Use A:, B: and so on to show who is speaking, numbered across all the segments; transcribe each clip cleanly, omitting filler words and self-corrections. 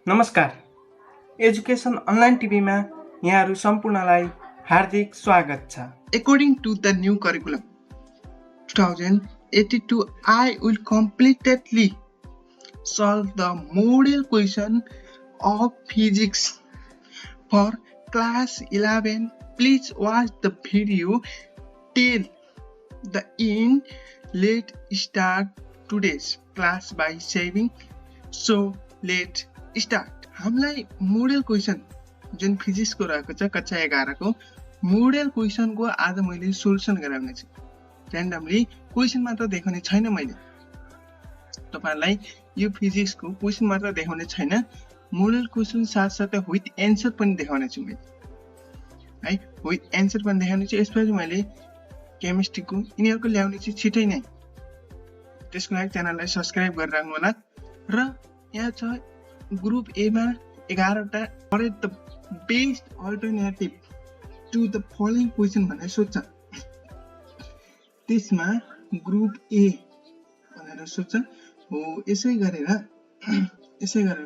A: नमस्कार। Education online टिभीमा यहाँहरू सम्पूर्णलाई हार्दिक स्वागत छ।
B: According to the new curriculum 2082, I will completely solve the model question of physics for class 11. Please watch the video till the end. Let's start today's class by saving. So let's start. हामीलाई model question जुन फिजिक्सको रहेको छ कक्षा 11 को model क्वेसनको आज मैले solution गराउने छु। र्यान्डमली क्वेसन मात्र देखाउने छैन, मैले तपाईहरुलाई यो फिजिक्सको क्वेसन मात्र देखाउने छैन, मोडल क्वेसन साथसाथै विथ एन्सर पनि देखाउने छु मैले, है। विथ एन्सर पनि देखाउने छु। यसपछि मैले केमिस्ट्रीको यिनीहरुको ल्याउने छु छिटै नै। त्यसको लागि च्यानललाई सब्स्क्राइब गरेर राख्नु होला। र यहाँ छ ग्रुप ए मा 11 टा correct the best alternative to the following question भनेर सोध्छ। त्यसमा ग्रुप ए भनेर सोध्छ हो। यसै गरेर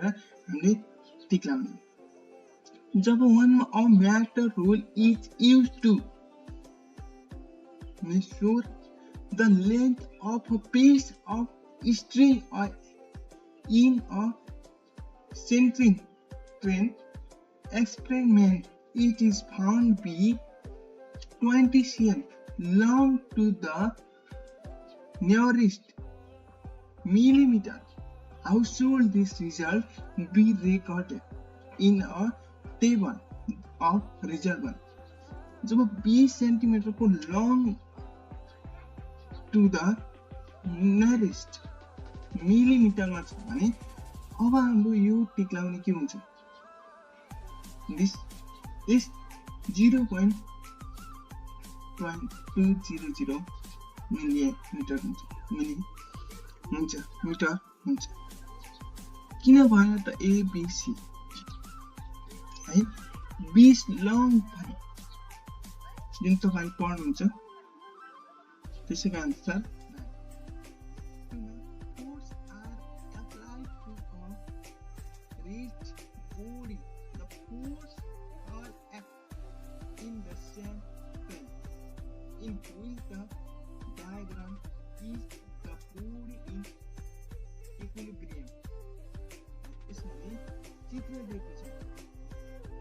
B: हामीले टिक लाउने। जब one a matter rule is used to measure the length of a piece of string or in a centering train experiment, it is found be 20 cm long to the nearest millimeter. How should this result be recorded in a table of result 1? जब 20 centimetre को long to the nearest मिलिमिटरमा छ भने अब हाम्रो यो टिक लाउने के हुन्छ? दिस इज 0.200 मिलिमिटर मिटर हुन्छ। किन भएन त एबिसी, है? 20 लङ भने जुन तपाईले पढ्नुहुन्छ त्यसैको answer body. The force or act in the same plane in which the diagram is the body in equilibrium. यसले चित्र दिएको छ।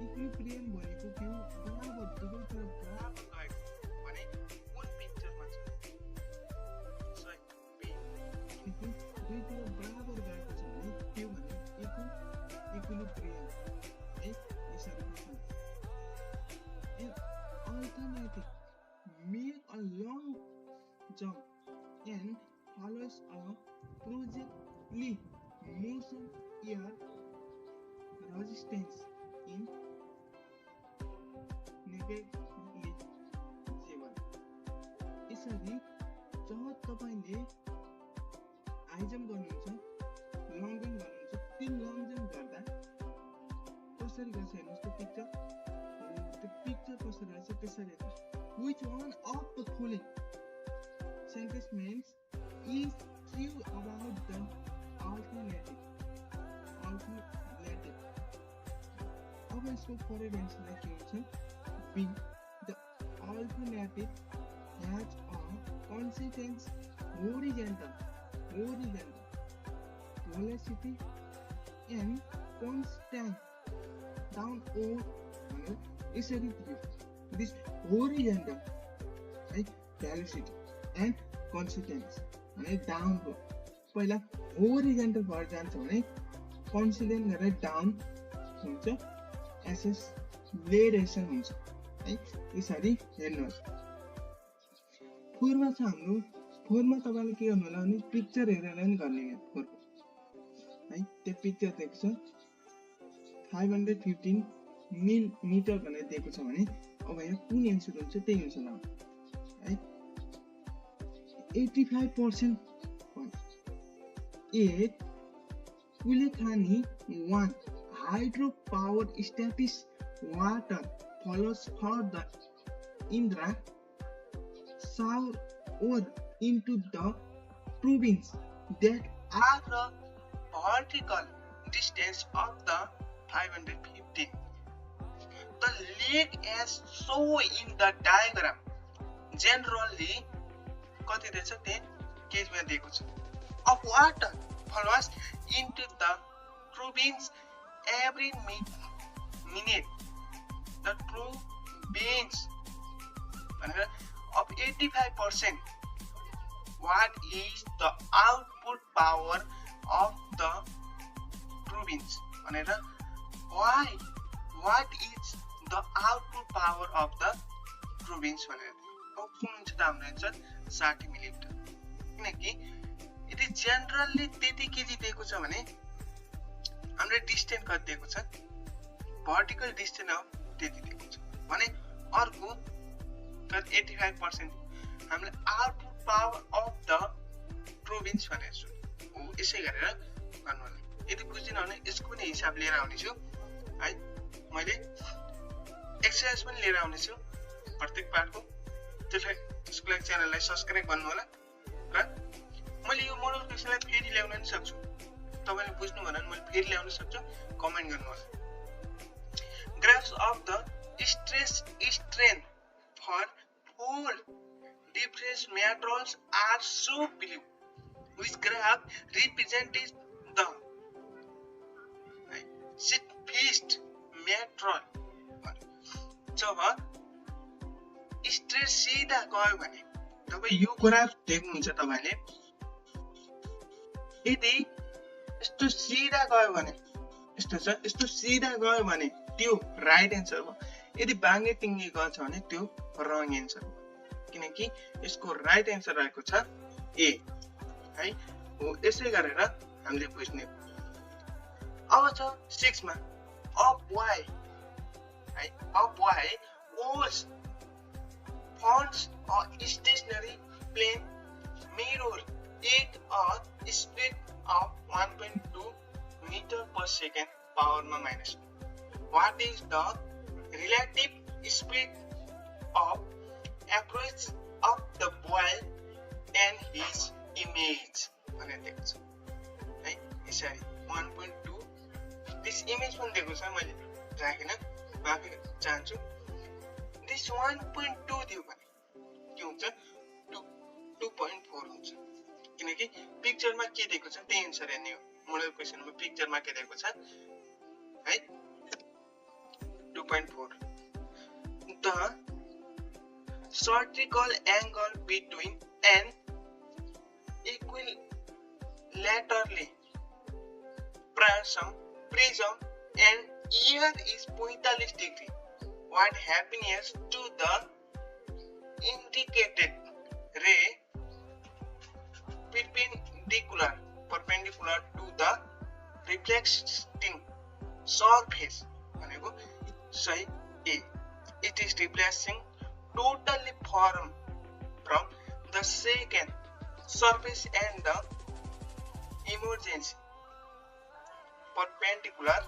B: इक्विलिब्रियम भनेको त्यो बराबर दुवैतिर बराबर गएको भने कुन पिक्चरमा छ? सही बी। दुवैतिर बराबर गएको छ भने त्यो भने equilibrium. An alternative, make a long jump and follows a projectile motion air resistance in negligible. यसरी जब तपाईले हाई जम्प गर्नुहुन्छ, लङ जम्प गर्नुहुन्छ, त्यो लङ जम्प गर्दा कसरी गर्छ हेर्नुस् त पिक्चर। त्यो पिक्चर कसरी रहेछ त्यसरी हेर्नुस्। Which one of the following sentences is true about the alternative? अब यसको करेक्ट एन्सर के हुन्छ? B. The alternative has a constant horizontal velocity and constant downward यसरी दियो। This horizontal, right, velocity and constant भने downward। पहिला horizontal भएर जान्छ भने constant गरेर down हुन्छ, एक्सेलरेसन हुन्छ, है। यसरी हेर्नुहोस्। 4 मा छ हाम्रो। 4 मा तपाईले के गर्नु होला भने पिक्चर हेरेर नि गर्ने हो। 4 को, है, त्यो पिक्चर देख्छ 515 मिलिमिटर भनेर दिएको छ भने अब यहाँ कुन एन्सर हुन्छ त्यही हुन्छ ल, है। 85% 8 Kulekhani 1 hydropower stations water follows for the Indra shower or into the turbines that are vertical distance of the 515. The leg as shown in the diagram generally कति रहेछ 10 kg मा दिएको छ of water flows into the turbines every minute. The turbines of 85%. What is the output power of the turbines? Why? What is the output power of the turbines? कुन हुन्छ त हाम्रो answer 60 millimetre किनकि यदि generally त्यति KG दिएको छ भने हाम्रो डिस्टेन्स कति दिएको छ भर्टिकल डिस्टेन्स हो त्यति दिएको छ भने अर्को 85% हामीले output power of the province भनेर छु हो यसै गरेर गर्नु होला यदि बुझिन भने यसको पनि हिसाब लिएर आउने छु है मैले एक्सरसाइज पनि लिएर आउने छु प्रत्येक पार्टको त्यसलाई त्यसको लागि च्यानललाई सब्स्क्राइब गर्नु होला र मैले यो मोडल क्वेशनलाई फेरि ल्याउन पनि सक्छु तपाईले बुझ्नु भएन भने मैले फेरि ल्याउन सक्छु कमेन्ट गर्नु होला graphs of the stress strain for four different materials are shown below. Which graph represents the stiffest material? जब स्ट्रेस सिधा गयो भने तपाईं यो ग्राफ देख्नुहुन्छ तपाईले यदि यस्तो सिधा गयो भने यस्तो छ यस्तो सिधा गयो भने त्यो राइट आन्सर हो यदि बाङ्गे तिङ्गे गछ भने त्यो रङ आन्सर हो किनकि यसको राइट आन्सर रहेको छ ए है हो यसै गरेर हामीले बुझ्ने अब छ 6 मा अप वाइ है up y was forms a stationary plane mirror at a speed of 1.2 meter per second power minus 2. What is the relative speed of approach of the boy and his image? Sorry, 1.2. This image one देखो सा मैं राखिना माफी चाहन्छु. This 1.2 दियो भने के हुन्छ 2.4 हुन्छ किनकि पिक्चरमा के दिएको छ त्यही आन्सर हेर्ने हो मोडल क्वेशनमा पिक्चरमा के दिएको छ है 2.4 The vertical angle between an equilaterally prism and ear is 45 degree. What happens to the indicated ray perpendicular to the reflecting surface? Say A. It is replacing totally from the second surface and the emergency perpendicular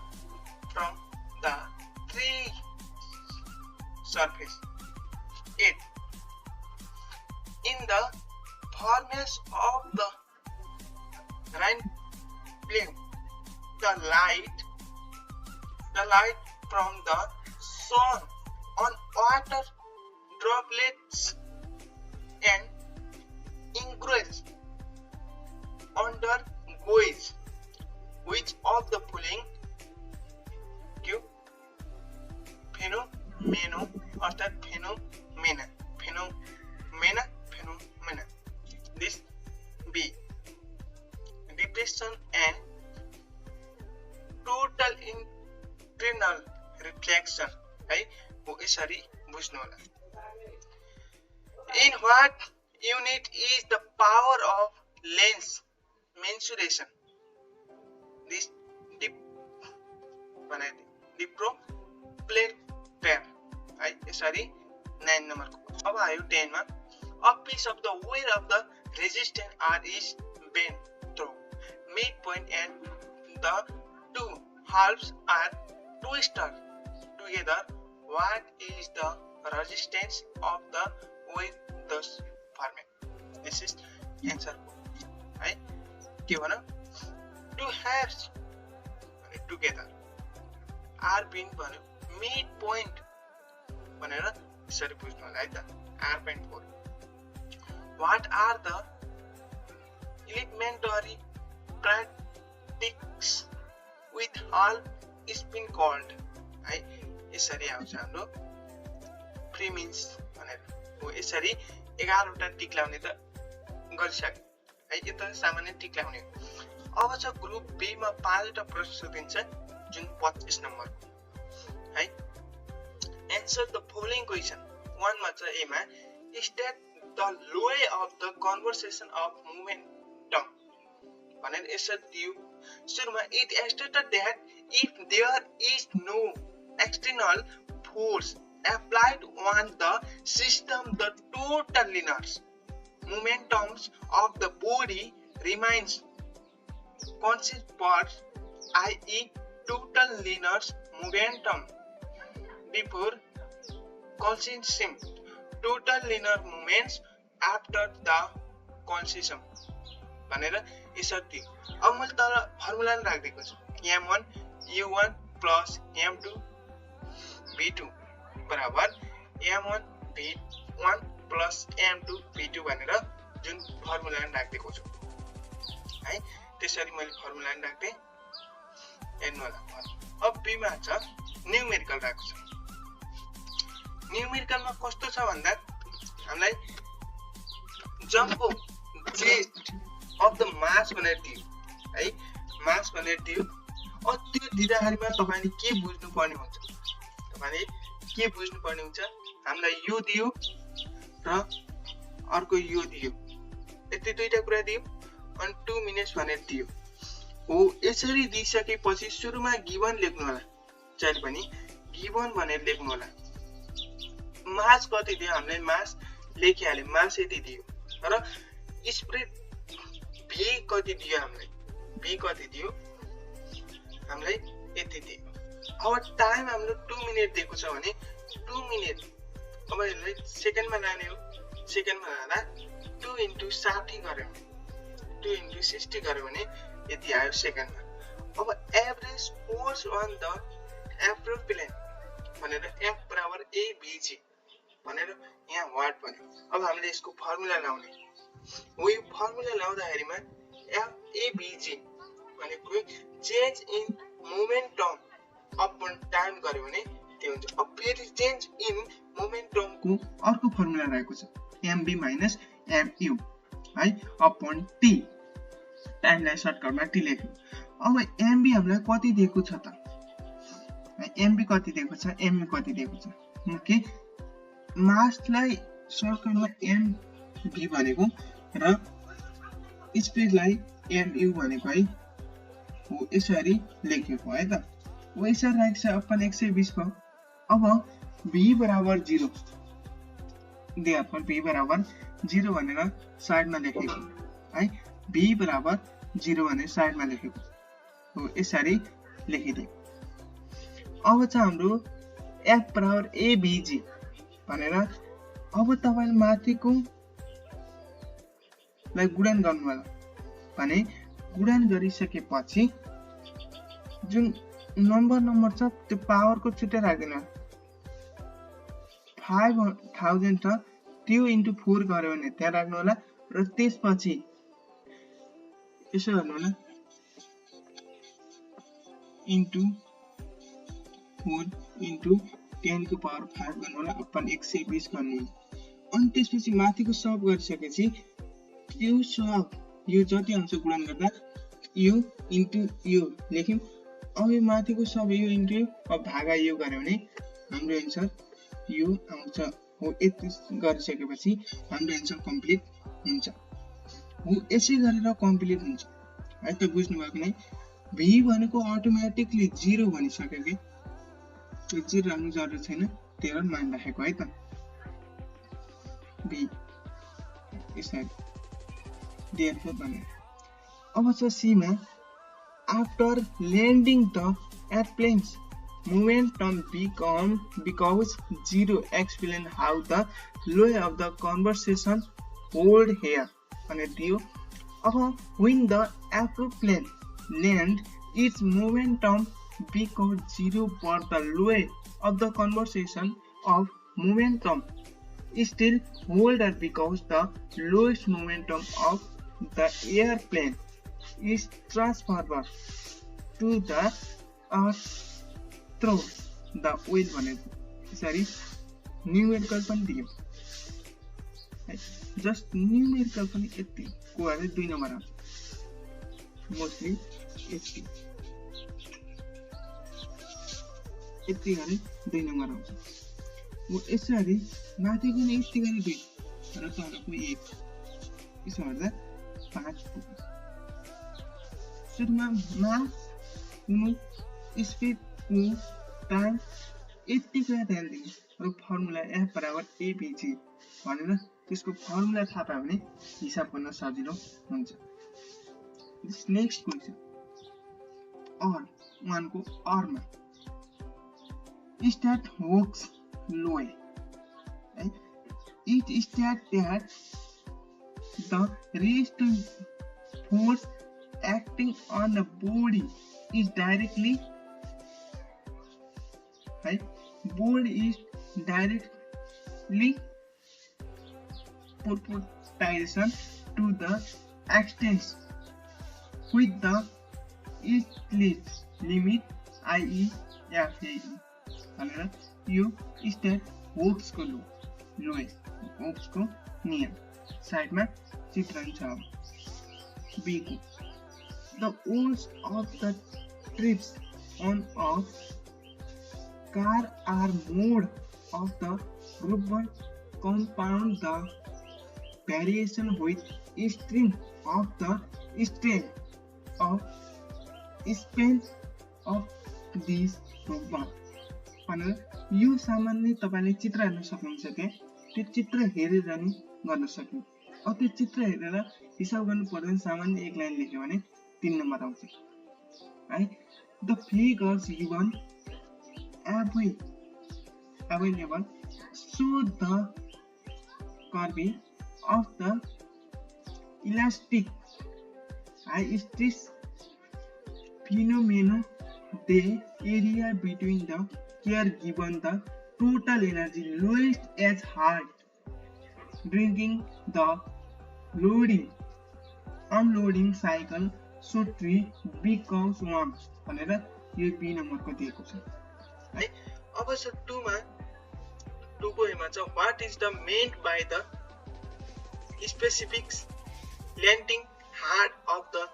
B: from the three surface. 8. In the formation of the rain plane, the light from the sun on water droplets and increase undergoes which of the following phenomena अर्थात phenomena this B depression and total internal reflection है हो यसरी बुझ्नु होला in what unit is the power of lens mensuration this diproplatar है यसरी 9 number को अब आयो 10 मा a piece of the wire of the resistance R is bent through midpoint and the two halves are twisted together. What is the resistance of the wire thus formed? This is answer. Right? के भन two halves together are pin भन्यो mid point भनेर यसरी बुझ्नु होला है त R.4 What are the elementary characteristics with all spin called है यसरी आउँछ हाम्रो प्रिमिन्स भनेर हो यसरी 11 वटा टिक लाउने त गरिसके है यो त सामान्य टिक लाउने अब छ ग्रुप बी मा 5 वटा प्रश्न सोधिन्छ जुन 25 नम्बरको है Answer the following question. 1 मा छ ए मा state the low of the conversation of momentum भनेर यसरी दियो सुरुमा it stated that if there is no external force applied on the system the total linear momentum of the body remains constant for i.e. total linear momentum before collision total linear moments after the collision भनेर यसरी अब मैले तल formula राखिदिएको छु m1 u1 plus m2 v2 बराबर m1 v1 plus m2 v2 भनेर जुन फर्मुला राखिदिएको छु है त्यसरी मैले फर्मुला राख्दै हेर्नु होला अब b मा छ न्यूमेरिकल राखेको छु न्यूमेरिकल मा कस्तो छ भन्दा हामीलाई जम्पको जेट अफ द मास भनेर दियो है मास भनेर दियो अब त्यो दिँदाखेरिमा तपाईले के बुझ्नु पर्ने हुन्छ तपाईले के बुझ्नु पर्ने हुन्छ हामीलाई यो दियो र अर्को यो दियो यति दुईटा कुरा दियो अनि 2 मिनेट्स भनेर दियो हो यसरी दिइसकेपछि सुरुमा गिवन लेख्नु होला जहिले पनि गिवन भनेर लेख्नु होला मास कति दियो हामीले मास लेखिहाले मास यति दियो र स्प्रेड v कति दियो हामीलाई v कति दियो हामीलाई यति दियो अब टाइम हाम्रो 2 मिनेट दिएको छ भने 2 मिनेट अब यसलाई सेकेन्डमा लाने हो सेकेन्डमा लाँदा 2 * 60 गर्यो 2 * 60 गर्यो भने यति आयो सेकेन्डमा अब average force on the aeroplane भनेर f बराबर avg भनेर यहाँ वाट भन्यो अब हामीले यसको फर्मुला लाउने हो यो फर्मुला लाउँदाखेरिमा avg भनेको change in momentum upon time गर्यो भने त्यो हुन्छ अब फेरि चेन्ज इन मोमेन्टम को अर्को फर्मुला रहेको छ mb - mu है अपन t टाइमलाई सर्टकटमा t लेख्यो अब mb हामीलाई कति दिएको छ त mb कति दिएको छ mu कति दिएको छ ओके मासलाई सर्कलमा mv भनेको र स्पिडलाई mu भनेको है हो यसरी लेखेको है त हो यसरी राखेको छ अपन 120 भयो अब v बराबर 0 दिएपछि v बराबर 0 भनेर साइडमा लेखेको है v बराबर 0 भनेर साइडमा लेखेको हो यसरी लेखिदियो अब चाहिँ हाम्रो f बराबर avg भनेर अब तपाईले माथिको लाई गुणन गर्नु होला भने गुणन गरिसकेपछि जुन नम्बर छ त्यो पावरको छुट्टै राख्दिनु 5000 छ त्यो इन्टु 4 गर्यो भने त्यहाँ राख्नु होला र त्यसपछि यसो गर्नु होला इन्टु 4 इन्टु 10 को पावर 5 गर्नु होला अपन 120 गर्नु अनि त्यसपछि माथिको सब गरिसकेपछि त्यो सब यो जति आउँछ गुणन गर्दा यो इन्टु यो लेख्यौं अब यो माथिको सब यो इन्टु यो अब भागा यो गर्यो भने हाम्रो आन्सर यो आउँछ हो यति गरिसकेपछि हाम्रो आन्सर कम्प्लिट हुन्छ हो यसै गरेर कम्प्लिट हुन्छ है त बुझ्नु भयो कि नै v भनेको अटोमेटिकली 0 भनिसक्यो के त्यो 0 राख्नु जरुरी छैन त्यही मान राखेको है त v यसरी therefore भने अब छ c मा after landing the airplanes momentum becomes 0 explain how the low of the conversation hold here भने दियो अब when the airplane land its momentum because 0 for the lowest of the conservation of momentum still holder because the lowest momentum of the airplane is transferred to the earth through the wheel भनेको यसरी numerical पनि दियो है just numerical पनि यति को भएर 2 number आउँछ मोस्टली यति यति गरे 2 नम्बर आउँछ वो यसरी माथिको नि यति गरे 2 र तलको 1 यसो गर्दा 5 पुग्छ सुरुमा मास कुनु स्पिड को टाइम यति कुरा ध्यान दिनु र फर्मुला F बराबर APG भनेर त्यसको फर्मुला थाहा पायो भने हिसाब गर्न सजिलो हुन्छ नेक्स्ट क्वेशन और 1 को और मा start works low it states that the resisting force acting on the body is directly proportional to the extent with the limit i.e. FAE भनेर यो स्टेट वर्क्स को लोएस्ट वर्क्स को नियम साइडमा चित्रण छ बी को the wheels of the trips on a car are mode of the rubber compound the variation with string of the strength of span of this rubber भनेर यो सामान्य तपाईले चित्र हेर्न सक्नुहुन्छ के त्यो चित्र हेरेर नि गर्न सक्नु अब त्यो चित्र हेरेर हिसाब गर्नु पर्दैन सामान्य एक लाइन लेख्यो भने 3 नम्बर आउँछ है the figures given available show the curve of the elastic high stress phenomenon the area between the care given the total energy lowest as hard during the loading unloading cycle should be becomes 1 भनेर यो be नम्बरको दिएको छ है अब so 2 मा 2 को एमा छ what is the meant by the specifics latent heat of the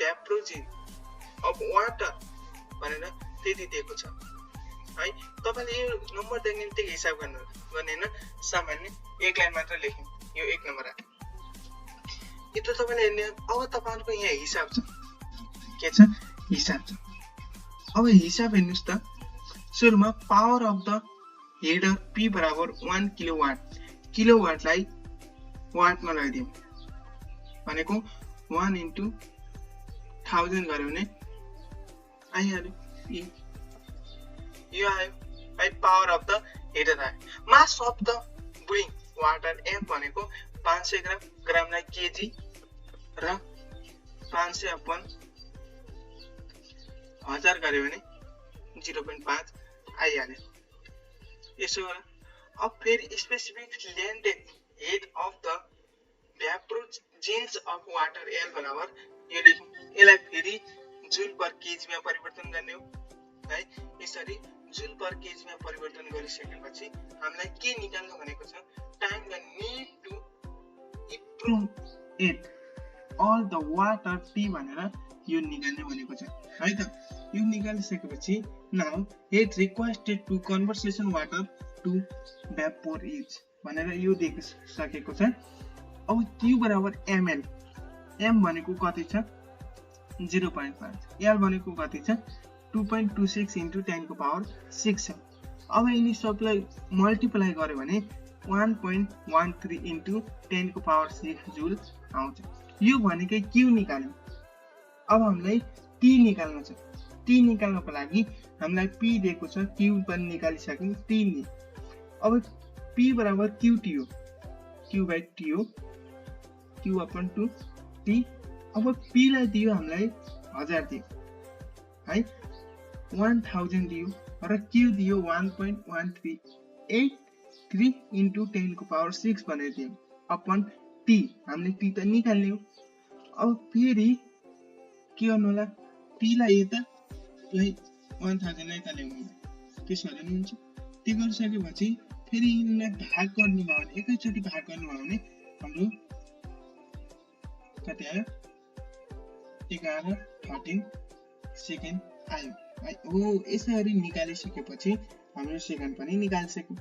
B: vaporisation of water भनेर त्यति दिएको छ है तपाईले यो नम्बर देख्ने बित्तिकै हिसाब गर्ने हैन सामान्य एक लाइन मात्र लेख्नु यो 1 नम्बर आयो यो त तपाईले हेर्ने अब तपाईहरुको यहाँ हिसाब छ के छ हिसाब छ अब हिसाब हेर्नुस् त सुरुमा power of the header P बराबर 1 किलोवाट किलोवाटलाई वाटमा लगाइदियौ भनेको 1 into 1000 गर्यो भने आइहाल्यो यो आयो है पावर अफ द हेडर आयो mass of the bring water M भनेको 500 ग्राम ग्रामलाई केजी र 500 अपन 1000 गर्यो भने 0.5 आइहाल्यो यसो अब फेरि specific latent heat of the vaporisations of water L बराबर यो लेख्नु यसलाई फेरि जुल पर केजीमा परिवर्तन गर्ने हो है यसरी जुल पर केजीमा परिवर्तन गरिसकेपछि हामीलाई के निकाल्नु भनेको छ time the need to improve it all the water T भनेर यो निकाल्ने भनेको छ है त यो निकालिसकेपछि now it requested to conversation water to vaporise भनेर यो देखिसकेको छ अब Q बराबर ml m भनेको कति छ 0.5 L भनेको कति छ 2.26 into 10 को पावर 6 छ अब यिनी सबलाई मल्टिप्लाई गर्यो भने 1.13 into 10 को पावर 6 जूल आउँछ यो भनेकै Q निकाल्नु अब हामीलाई T निकाल्नु छ T निकाल्नको लागि हामीलाई P दिएको छ Q पनि निकालिसक्यौं T नि अब P बराबर QT हो Q by T हो Q upon 2 T अब P लाई दियो हामीलाई 1000 दियो है 1000 दियो र Q दियो 1.1383 into 10 को पावर 6 भनेर दियो अपन T हामीले T त निकाल्ने हो। अब फेरि के गर्नु होला, T लाई यता 1000 लाई यता ल्याउनु, त्यसो भने हुन्छ। त्यो गरिसकेपछि फेरि यिनलाई भाग गर्नुभयो भने, एकैचोटि भाग गर्नुभयो भने हाम्रो कति आयो, 11:13 सेकेन्ड आयो है। हो यसरी निकालिसकेपछि हाम्रो सेकेन्ड पनि निकालिसक्यौँ।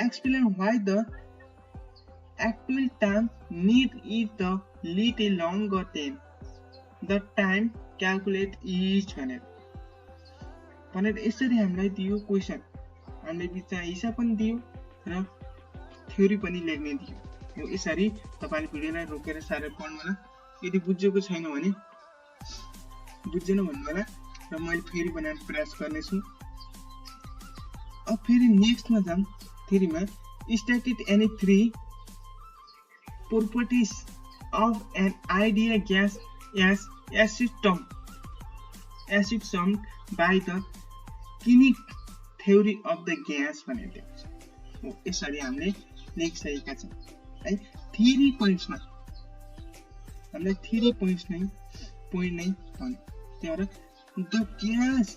B: Explain why the actual time need is the little longer than the time calculate is भनेर यसरी हामीलाई दियो क्वेसन। हामीले बिचमा हिसाब पनि दियो र थ्योरी पनि लेख्ने दियो। हो यसरी तपाईले भिडियोलाई रोकेर सारै पढ्नु होला। यदि बुझेको छैन भने बुझेन भन्नु होला र मैले फेरि बनाउने प्रयास गर्नेछु। अब फेरि नेक्स्टमा जाम। थ्योरीमा stated any 3 properties of an ideal gas as assumed by the kinetic theory of the gas भनेर दिएको छ। हो यसरी हामीले लेखिसकेका छौँ है। थ्योरी पोइन्ट्समा हामीले थ्योरी पोइन्ट नै भन्यो। त्यही भएर the gas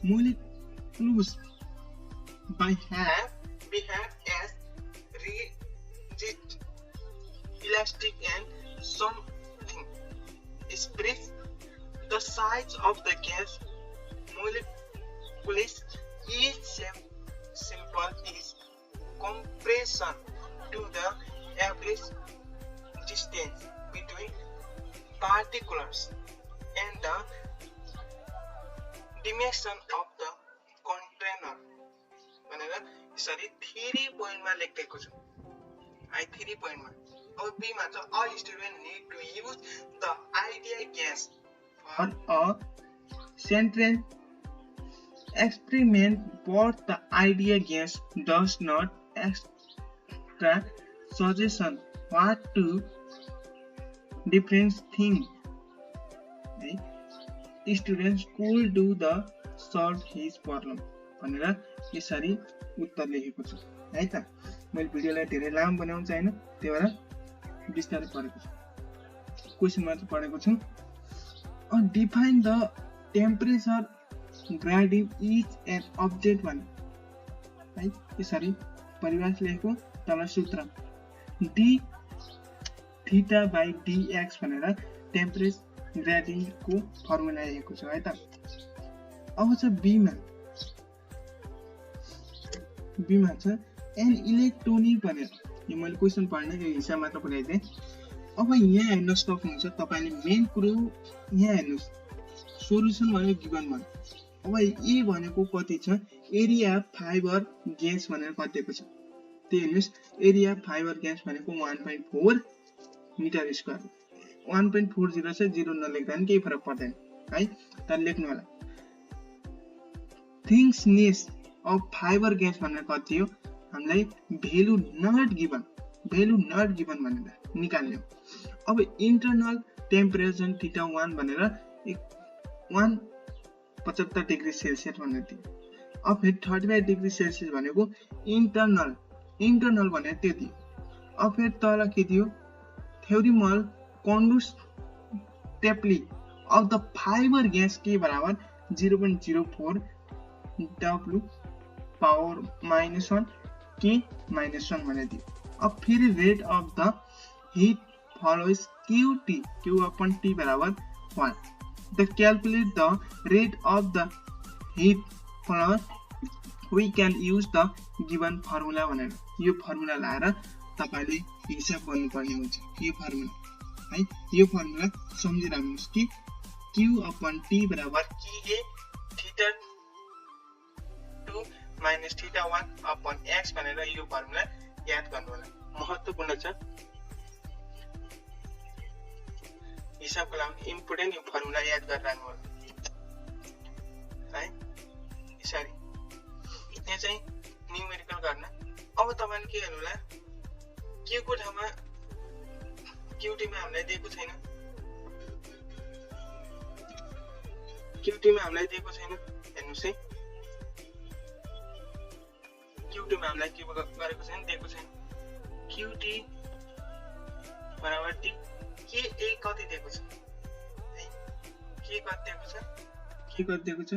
B: molecules behave as rigid, elastic and something express the size of the gas molecules is simple is compression to the average distance between particles and the dimension of the container भनेर यसरी 3 पोइन्टमा लेखेको छु। I 3 पोइन्टमा। अब be मा छ all students need to use the ideal gas for a central experiment, but the ideal gas does not extra suggestion what to different things. Students could do the solve his problem भनेर यसरी उत्तर लेखेको छु है त। मैले भिडियोलाई धेरै लामो बनाउन छैन, त्यही भएर बिस्तारै पढेको छु। क्वेशन मात्र पढेको छु। Define the temperature gradient is an object भने है यसरी परिभाषा लेखेको। तल सूत्र डी थीटा बाइ डीएक्स भनेर टेम्परेचर ग्रेडियन्टको फर्मुला लेखेको छु है त। अब छ बीमा छ एन इलेक्ट्रोनिक भनेर। यो मैले क्वेसन पढ्न यो हिसाब मात्र पढाइदिएँ। अब यहाँ हेर्न सक्नुहुन्छ तपाईले मेन कुरो यहाँ हेर्नुस्, सोलुसन भनेको गिभन भयो। अब ए भनेको कति छ, एरिया फाइबर ग्यास भनेर कतिको छ त्यो हेर्नुस्। एरिया फाइबर ग्यास भनेको 1.4 मिटर स्क्वायर। 1.40 छ, 0 नलेख्दा पनि केही फरक पर्दैन है, तर लेख्नु होला। थिक्नेस अफ फाइबर ग्यास भनेर कति हो, हामीलाई भेल्यु नट गिभन भनेर निकाल्ने हो। अब इन्टरनल टेम्परेचर थीटा 1 भनेर 175 डिग्री सेल्सियस भनेर दियो। अब फेरि 35 डिग्री सेल्सियस भनेको इन्टरनल भनेर त्यो दियो। अब फेरि तल के दियो, थ्योरिमल कन्डुसिटिभिटी अफ द फाइबर ग्यास के बराबर 0.04 W पावर -1 K -1 भनेर दियो। अब फेरि rate of the heat flows QT Q upon T बराबर 1। The calculate the rate of the heat flows we can use the given formula भनेर यो फर्मुला लाएर तपाईले हिसाब गर्नुपर्ने हुन्छ। यो फर्मुला है, यो फर्मुला सम्झिराख्नुस् कि Q upon T बराबर KA theta 2 minus theta 1 upon x भनेर यो फर्मुला याद गर्नु होला। महत्त्वपूर्ण छ हिसाबको लागि इम्पोर्टेन्ट यो फर्मुला याद गरिराख्नु होला है। यसरी यहाँ चाहिँ न्युमेरिकल गर्न। अब तपाईले के गर्नु होला, Q को ठाउँमा QT मा हामीलाई दिएको छैन, Q क्युटीमा हामीलाई दिएको छैन, हेर्नुस् है, क्युटीमा हामीलाई के गरेको छैन, दिएको छैन। क्युटी बराबर टी, के ए कति दिएको छ है, के कति दिएको छ, के कति दिएको छ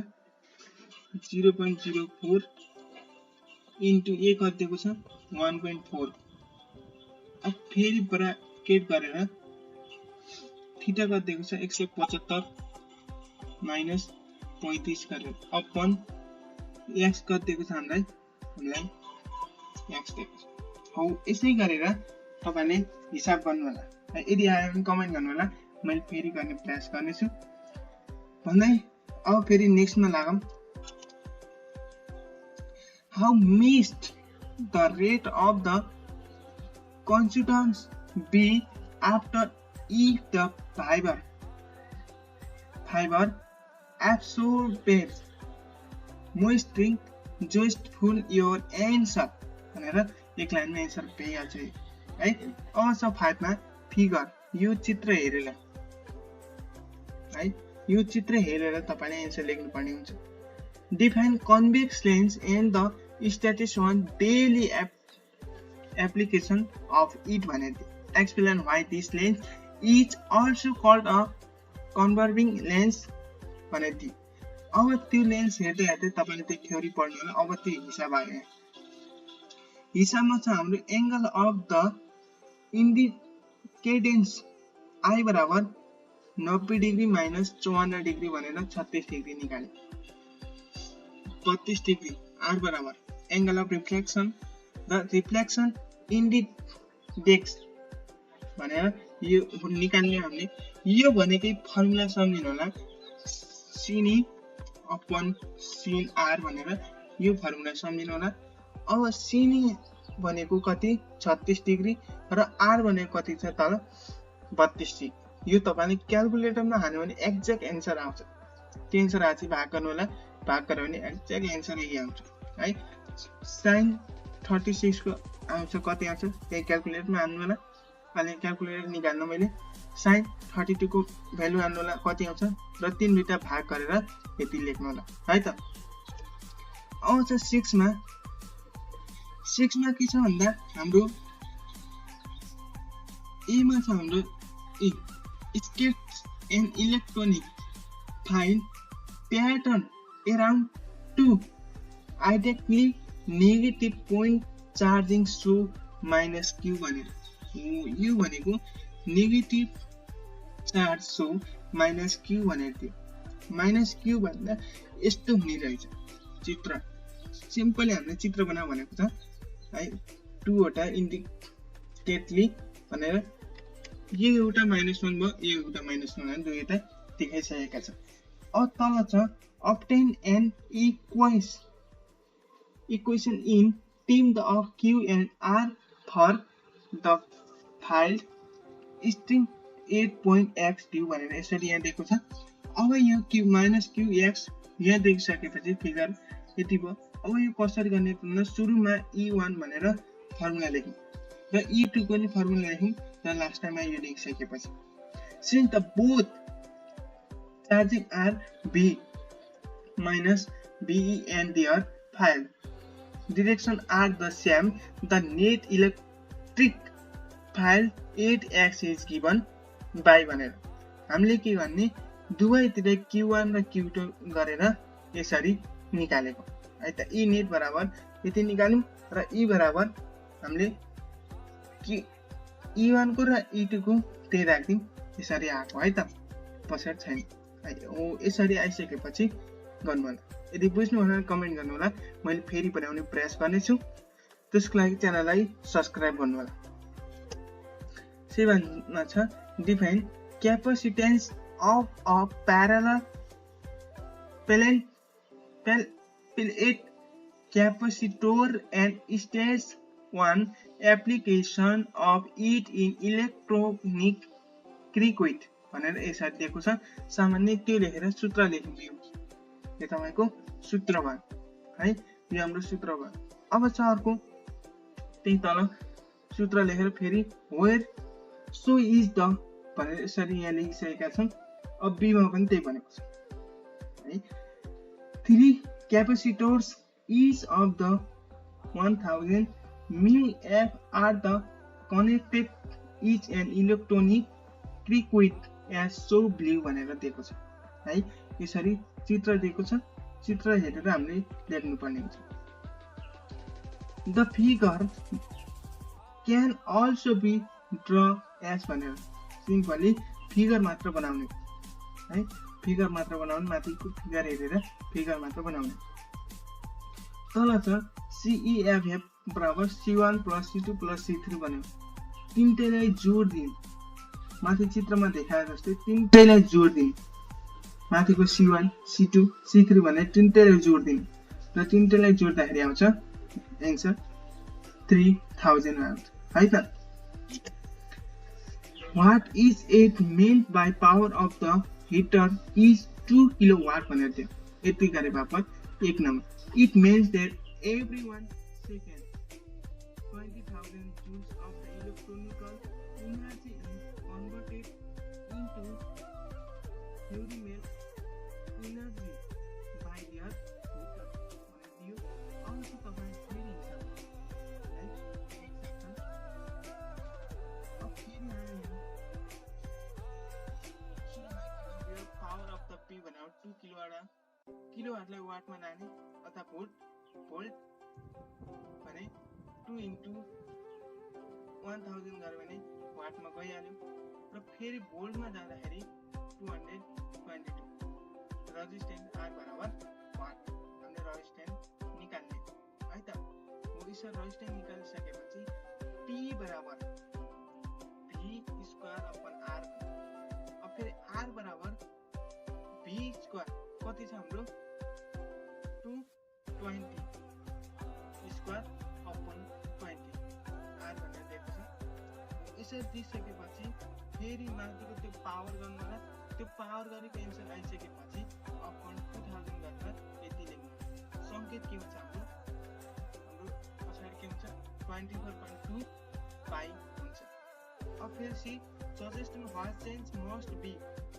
B: 0.04 इन्टु ए कति दिएको छ 1.4। अब फेरि ब्राकेट गरेर थीटा कति दिएको छ 175 माइनस 35 गरेर अपन एक्स कति दिएको छ हामीलाई एक्स दिएको छ। हौ यसै गरेर तपाईले हिसाब गर्नु होला। यदि आयो भने कमेन्ट गर्नु होला, मैले फेरि गर्ने प्रयास गर्नेछु भन्दै अब फेरि नेक्स्टमा लागौं। How missed the rate of the constituents be after if the fiber absorbs moisture just full your answer भनेर एक लाइनमा एन्सर पेइहाल्छ है। अब छ 5 मा फिगर, यो चित्र हेरेर है, यो चित्र हेरेर तपाईले एन्सर लेख्नु पर्ने हुन्छ। Define convex lens and the status on daily application of it भनेर explain why this lens is also called a converging lens भनेर। अब त्यो लेन्स हेर्दै हेर्दै तपाईले त्यो थ्योरी पढ्नु होला। अब त्यो हिसाब आयो, हिसाबमा छ हाम्रो एंगल अफ द इंडिकेटेंस आई बराबर 90 डिग्री माइनस 54 डिग्री भनेर 36 डिग्री निकाले। 32 डिग्री आर बराबर angle of reflection, the reflection indicates भनेर यो निकाल्ने हामीले। यो भनेकै फर्मुला सम्झिनु होला, sin e upon sin r भनेर यो फर्मुला सम्झिनु होला। अब sin e भनेको कति 36 डिग्री र r भनेको कति छ तल 32 डिग्री। यो तपाईले क्याल्कुलेटरमा हाल्नु भने एक्ज्याक्ट एन्सर आउँछ। त्यो एन्सर आछि भाग गर्नु होला, भाग गर्यो भने एक्ज्याक्ट एन्सर यही आउँछ है। sin 36 को आउँछ कति आउँछ त्यही क्याल्कुलेटरमा हाल्नु होला। अहिले क्याल्कुलेटर निकाल्नु मैले sin 32 को भ्यालु हाल्नु होला कति आउँछ र 3 दुईटा भाग गरेर यति लेख्नु होला है त। आउँछ 6 मा, 6 मा के छ भन्दा हाम्रो ए मा छ हाम्रो sketch an electronic field pattern around two identically negative point charging so minus q भनेर। यो भनेको negative charge so minus Q भनेर थियो। माइनस क्यू भन्दा यस्तो हुने रहेछ चित्र। सिम्पली हामीले चित्र बनाऊ भनेको छ है, 2 वटा इन्डिकेटली भनेर यो एउटा -1 भयो, यो एउटा -1 भने दुईटा देखाइसकेका छ। अब तल छ obtain an equation in terms of q and r for the field string 8.x due भनेर यसरी यहाँ दिएको छ। अब यो q माइनस qx यहाँ देखिसकेपछि फिगर यति भयो। अब यो कसरी गर्ने भन्दा सुरुमा e1 भनेर फर्मुला लेख्यौं र e2 को पनि फर्मुला लेख्यौं र लास्टमा यो लेखिसकेपछि since the both charging are b minus be and their field direction are the same, the net electric field 8x is given by भनेर हामीले के गर्ने दुवैतिर q1 र q2 गरेर यसरी निकालेको है त। e नेट बराबर यति निकाल्यौं र e बराबर हामीले e1 को र e2 को त्यही राख्दियौं, यसरी आएको है त, पछाड छैन है। ओ यसरी आइसकेपछि गर्नु होला। यदि बुझ्नु होला कमेन्ट गर्नु होला, मैले फेरि बनाउने प्रयास गर्नेछु। त्यसको लागि च्यानललाई सब्स्क्राइब गर्नु होला। 7 मा छ define capacitance of a parallel plate capacitor and stage 1 application of it in electronic circuit भनेर यसरी दिएको छ। सामान्य त्यो लेखेर सूत्र लेखिदियो, यो तपाईको सूत्र भयो है, यो हाम्रो सूत्र भयो। अब छ अर्को त्यही तल सूत्र लेखेर फेरि where so is the भनेर यसरी यहाँ लेखिसकेका छौं। अब b मा पनि त्यही भनेको छ। है 3 capacitors each of the 1000 mF are the connected each an electronic circuit as so below भनेर दिएको छ है यसरी चित्र दिएको छ चित्र हेरेर हामीले लेख्नु पर्ने हुन्छ the figure can also be drawn as भनेर सिम्पली फिगर मात्र बनाउने है फिगर मात्र बनाउने माथिको फिगर हेरेर फिगर मात्र बनाउने तल छ CEFF बराबर C1 plus C2 plus C3 बन्यो तीनटैलाई जोड दिनु माथि चित्रमा देखाए जस्तै तीनटैलाई जोड दिनु माथिको C1 C2 C3 भने तीनटैलाई जोड दिनु र तीनटैलाई जोड्दाखेरि आउँछ आन्सर 3000 आउँछ है त What is it meant by power of the heater is 2 kilowatt भनेर दियो यति गरे बापत एक number it means that every 1 second 20,000 joules of the electrical energy is converted into thermal energy by the heater भनेर दियो अझै तपाईं फेरि हिसाब है अब फेरि power of the P भनेर 2 किलोवाटलाई वाटमा लाने अथवा भोल्ट भने 2 into 1000 गरे भने वाटमा गइहाल्यो र फेरि भोल्टमा जाँदाखेरि 222 रेजिस्टेन्स R बराबर वाट हामीले रेजिस्टेन्स निकाल्ने है त हो यसरी रेजिस्टेन्स निकालिसकेपछि P बराबर V स्क्वायर अपन R अब फेरि R बराबर V स्क्वायर कति छ हाम्रो 220 स्क्वायर अपन 20 R भनेर दिएको छ यसरी दिइसकेपछि फेरि माथिको त्यो पावर गर्नुलाई त्यो पावर गरेको एन्सर आइसकेपछि अपन 2000 गरेर यति लेख्नु संकेत के हुन्छ हाम्रो पछाडि के हुन्छ 24.2 पाइ हुन्छ अब फेरि C suggesting what change must be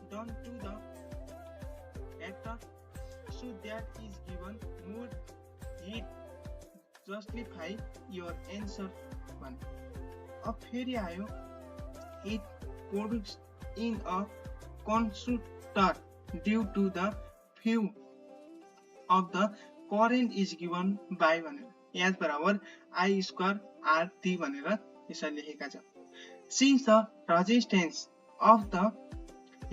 B: done to the actor so that is given more heat justify your answer one अब फेरि आयो it produced in a conductor due to the flow of the current is given by भनेर याद बराबर I square RT भनेर यसरी लेखेका छ since the resistance of the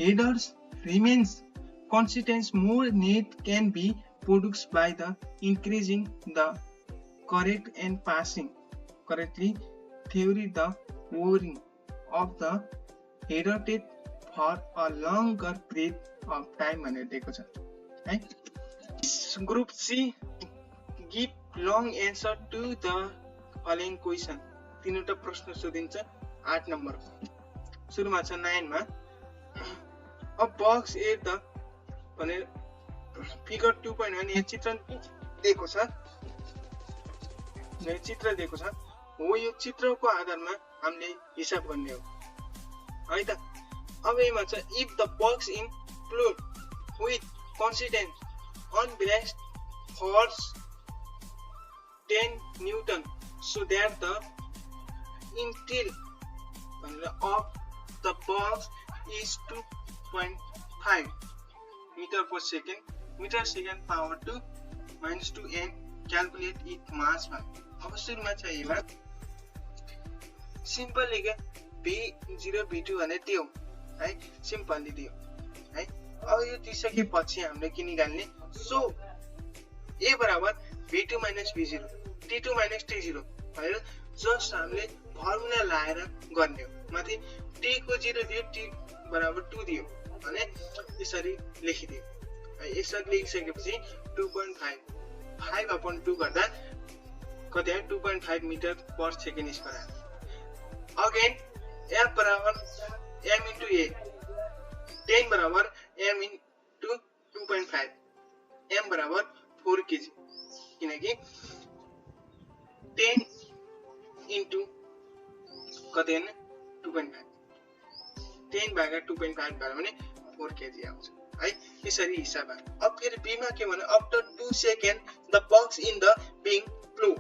B: headers remains constant more net can be produced by the increasing the current and passing correctly theory the wearing of the header for a longer period of time भनेर दिएको छ है group C give long answer to the following question तीनवटा प्रश्न सोधिन्छ 8 number सुरुमा छ 9 मा a box at the भनेर फिगर 2.1 यहाँ चित्र दिएको छ यो चित्र दिएको छ हो यो चित्रको आधारमा हामीले हिसाब गर्ने हो है त अब यसमा छ if the box include with constant unbalanced force 10 Newton so that the interior of the box is 2.5 meter per second meter second power 2 minus 2 n calculate it mass one अब सुरुमा छ यसमा सिम्पल लेखे v0 v2 भने दियो है simply दियो है अब यो दिइसकेपछि हामीले के निकाल्ने सो a बराबर v2 minus v0 t2 minus t0 भनेर जस्ट हामीले फर्मुला लाएर गर्ने हो माथि t को 0 दियो t बराबर 2 दियो भने यसरी लेखिदियो यसरी लेखिसकेपछि 2.5 5 upon 2 गर्दा कति आयो 2.5 metre per second square again f बराबर m into a 10 बराबर m into 2.5 m बराबर 4 kg किनकि 10 into कति हैन 2.5 10 भागा 2.5 भयो भने 4 kg आउँछ है यसरी हिसाब भयो। अब फेरि बी मा के भन्यो after 2 second the box in the being flow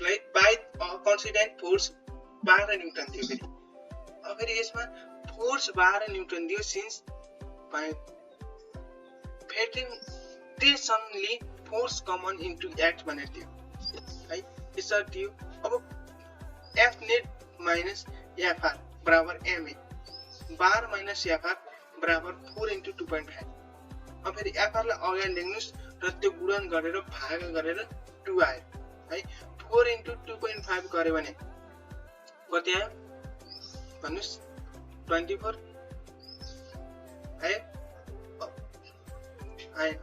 B: like by constant force 12 newton थियो फेरि। अब फेरि यसमा फोर्स 12 न्युटन दियो सिन्स फेर्टिटेसनली फोर्स कमन इन्टु एक्ट भनेर दियो है यसरी दियो। अब एफ नेट माइनस एफआर बराबर एमए 12 माइनस एफआर बराबर 4 इन्टु 2.5। अब फेरि एफआर लाई अगाडि लेख्नुस् र त्यो गुणन गरेर भाग गरेर 2 आयो है। 4 इन्टु 2.5 गर्यो भने कति आयो भन्नुस् 24 आयो आयो।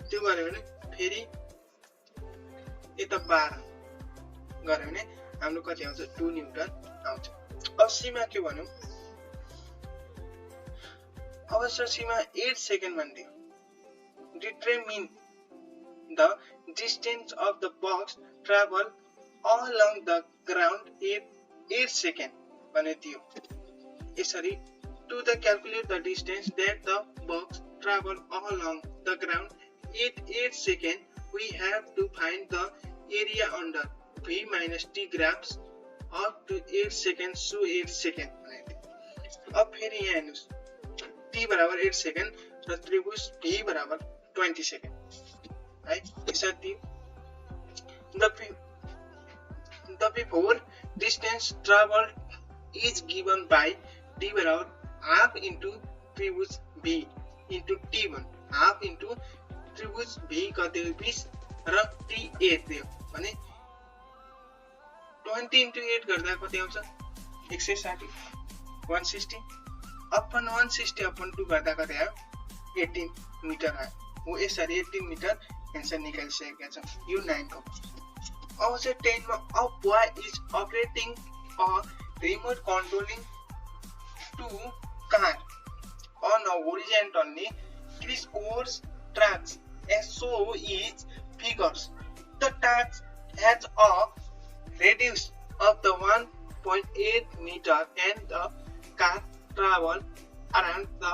B: त्यो गर्यो भने फेरि यता 12 गर्यो भने हाम्रो कति आउँछ 2 न्युटन आउँछ। अब सीमा के भन्यौ अब सीमा 8 सेकेन्ड भन्दियो। Determine the distance of the box travel along the ground 8 second भने दियो। यसरी to the calculate the distance that the box travel along the ground 8 seconds we have to find the area under v minus t grams up to 8 seconds so 8 seconds भने दियो। अब फेरि यहाँ हेर्नुस् t बराबर 8 सेकेन्ड र त्रिभुज v बराबर 20 सेकेन्ड है यसरी दियो। The before distance traveled is given by d बराबर half into त्रिभुज v into t1 half into त्रिभुज v कति 20 र t 8 दियो भने 20 into 8 गर्दा कति आउँछ 160 160 अपन 160 अपन 2 गर्दा कति आयो 18 मिटर आयो। हो यसरी 18 मिटर एन्सर निकालिसकेका छौं यो 9 को। अब चाहिँ 10 मा a boy is operating a remote controlling 2 car on a horizontally crisscross tracks as so is figures. The track has a radius of the 1.8 meter and the car travel around the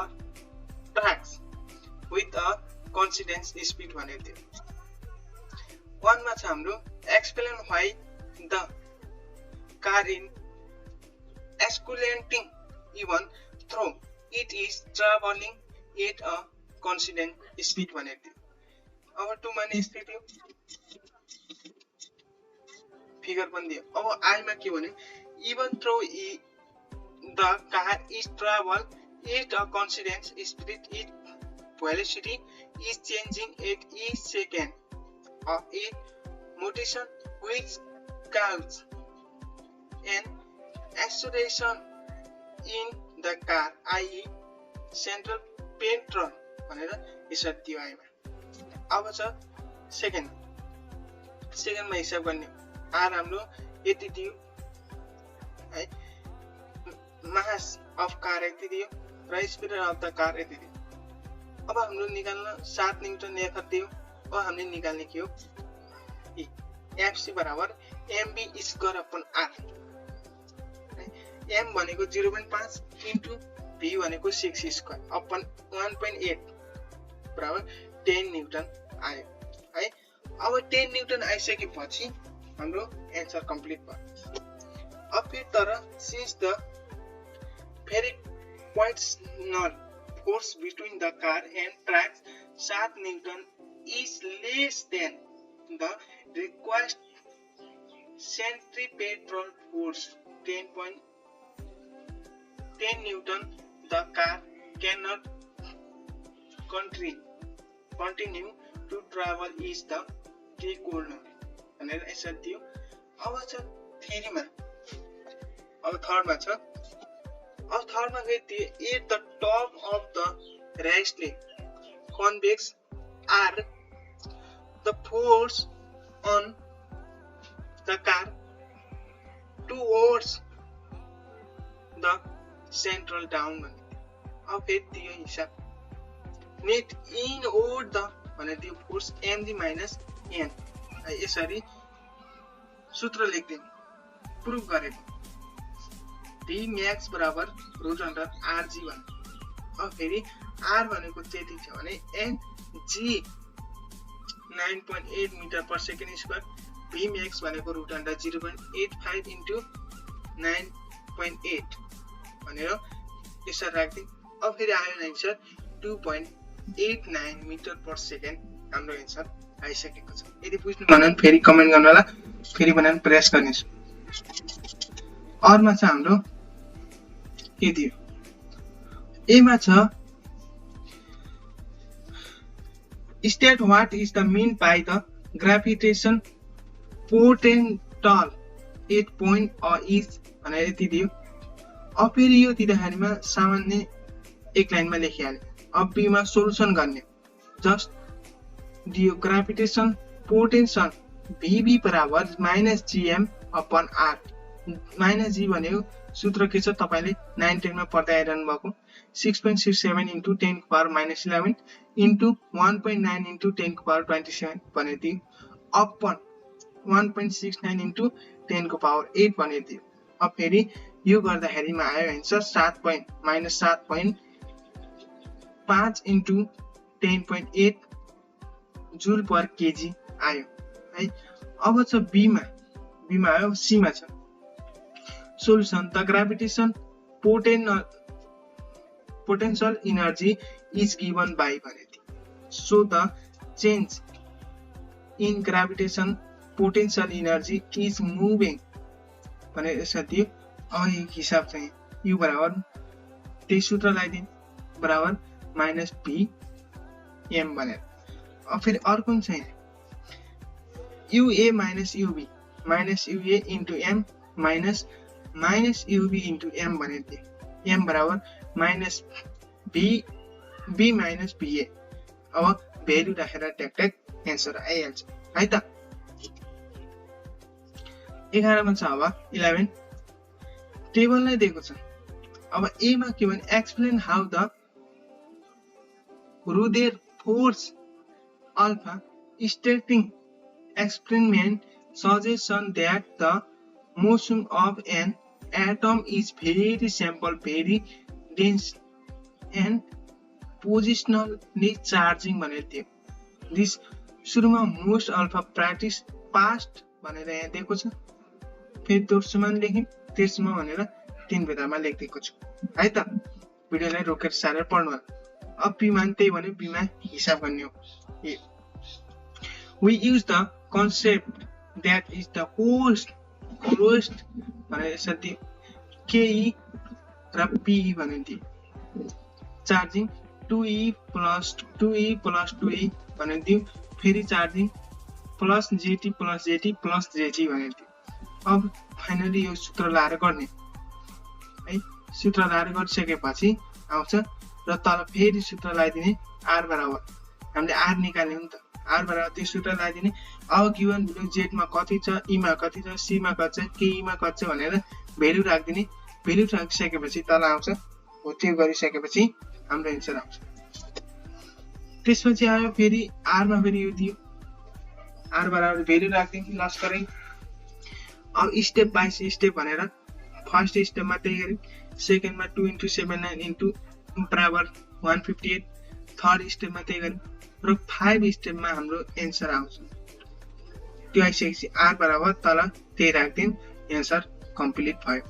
B: tracks with a constant speed भनेर दियो। 1 मा छ हाम्रो explain why the car in accelerating even though it is traveling at a constant speed भनेर दियो। अब 2 मा नि स्थिति हो फिगर पनि दियो। अब I मा के भन्यो even though the car is travel at a constant speed its velocity is changing at each second of a motion which causes an acceleration in the car i.e. central petrol भनेर यसरी दियो आइमा। अब छ second मा हिसाब गर्ने are हाम्रो यति दियो है मास अफ कार यति दियो र स्पिड अफ द कार यति दियो। अब हाम्रो निकाल्न 7 न्युटन एफआर दियो। अब हामीले निकाल्ने के हो एफसी बराबर MB square upon R. M भनेको 0.5 इन्टु भी भनेको 6 स्क्वायर अपन 1.8 बराबर 10 न्युटन आयो है। अब 10 न्युटन आइसकेपछि हाम्रो एन्सर कम्प्लिट भयो। अब फेरि तर since the frictional force between the car and tracks 7 Newton is less than the required centripetal force 10 Newton, the car cannot continue to travel is the corner भनेर यसरी दियो। अब छ थ्योरीमा अब थर्डमा छ अब थर्डमा के दियो at the top of the राइटले convex are the force on the car towards the central down भन्ने। अब फेरि दियो हिसाब नेट इन ओर द भनेर दियो फोर्स एमजी माइनस एन यसरी सूत्र लेख्दिनु प्रुफ गरेको डी म्याक्स बराबर रुट अन्डर आरजी भन्ने अब फेरि r भनेको त्यति छ भने g 9.8 metre per second square Vmax भनेको रुट अन्डर 0.85 इन्टु 9.8 भनेर यसरी राख्दिउँ। अब फेरि आयो एन्सर 2.89 मिटर पर सेकेन्ड हाम्रो एन्सर आइसकेको छ। यदि बुझ्नु भएन भने फेरि कमेन्ट गर्नु होला, फेरि बनाउन प्रयास गर्नेछु। अरमा छ हाम्रो यति हो। एमा छ state what is the mean by the gravitation potential at point is भनेर यति दियो। अब फेरि यो दिँदाखेरिमा सामान्य एक लाइनमा लेखिहाले। अब बीमा सोल्युसन गर्ने जस्ट दियो ग्राभिटेसन पोटेन्शियल VB बराबर -gm अपन r। -g भनेको सूत्र के छ तपाईले 9 10 मा पढ्दै आइरहनु भएको 6.67 इन्टु 10 को पावर -11 इन्टु 1.9 इन्टु 10 को पावर 27 भनेर दियो अपन 1.69 इन्टु 10 को पावर 8 भनेर दियो। अब फेरि यो गर्दाखेरिमा आयो एन्सर 7.5 इन्टु 10.8 जुल पर केजी आयो है। अब छ बीमा आयो, सीमा छ solution the gravitation potential energy is given by so the change in gravitation potential energy is moving भनेर यसरी दियो। अब यो हिसाब चाहिँ u बराबर त्यही सूत्र लगाइदिनु बराबर -pm भनेर। अब फेरि अर्को चाहिँ ua minus uv minus ua into m minus uv into m भनेर दियो। m बराबर माइनस b minus va। अब भेल्यु राखेर ट्याक ट्याक एन्सर आइहाल्छ है त। 11 मा छ अब 11 टेबल नै दिएको छ। अब ए मा के भने explain how the rudder force alpha stating experiment suggestion that the motion of an atom is very simple, very dense and positionally charging भनेर दियो। दिस सुरुमा मोस्ट अल्फा प्र्याक्टिस पास्ट भनेर यहाँ दिएको छ। फेरि दोस्रोमा लेख्यौं, तेस्रोमा भनेर तीन बेलामा लेखिदिएको छु है त। भिडियोलाई रोकेर सारेर पढ्नु होला। अब बीमा त्यही भने बीमा हिसाब गर्ने हो। We use the concept that is the closest भनेर यसरी ke र pe भनेर दियो। चार्जिङ 2e plus 2e भनेर दियो। फेरि charging plus gt plus jt plus jg भनेर दियो। अब फाइनली यो सूत्र लाएर गर्ने है। सूत्र लाएर गरिसकेपछि आउँछ र तल फेरि सूत्र लगाइदिने r बराबर हामीले r निकाल्ने हो नि त। r बराबर त्यो सूत्र लगाइदिने। अब गिवन भ्यालु z मा कति छ, e मा कति छ, c मा कति छ, ke मा कति छ भनेर भ्यालु राख्दिने। भ्यालु राखिसकेपछि तल आउँछ। हो त्यो गरिसकेपछि हाम्रो एन्सर आउँछ। त्यसपछि आयो फेरि r मा फेरि यो दियो। r बराबर भ्यालु राख्दिने लस्करै। अब स्टेप बाइ स्टेप भनेर फर्स्ट स्टेपमा त्यही गरी, सेकेन्डमा 2 इन्टु 7 9 इन्टु बराबर 158, थर्ड स्टेपमा त्यही गरी र 5 स्टेपमा हाम्रो एन्सर आउँछ। त्यो आइसकेपछि r बराबर तल त्यही राख्दिउँ, एन्सर कम्प्लिट भयो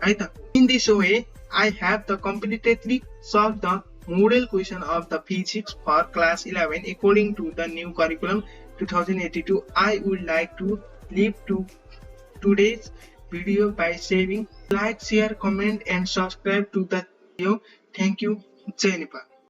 B: है त। In this way I have the completely solved the model question of the physics for class 11 according to the new curriculum 2082. I would like to leave to today's video by saying like, share, comment and subscribe to the video. Thank you. Jai Nepal.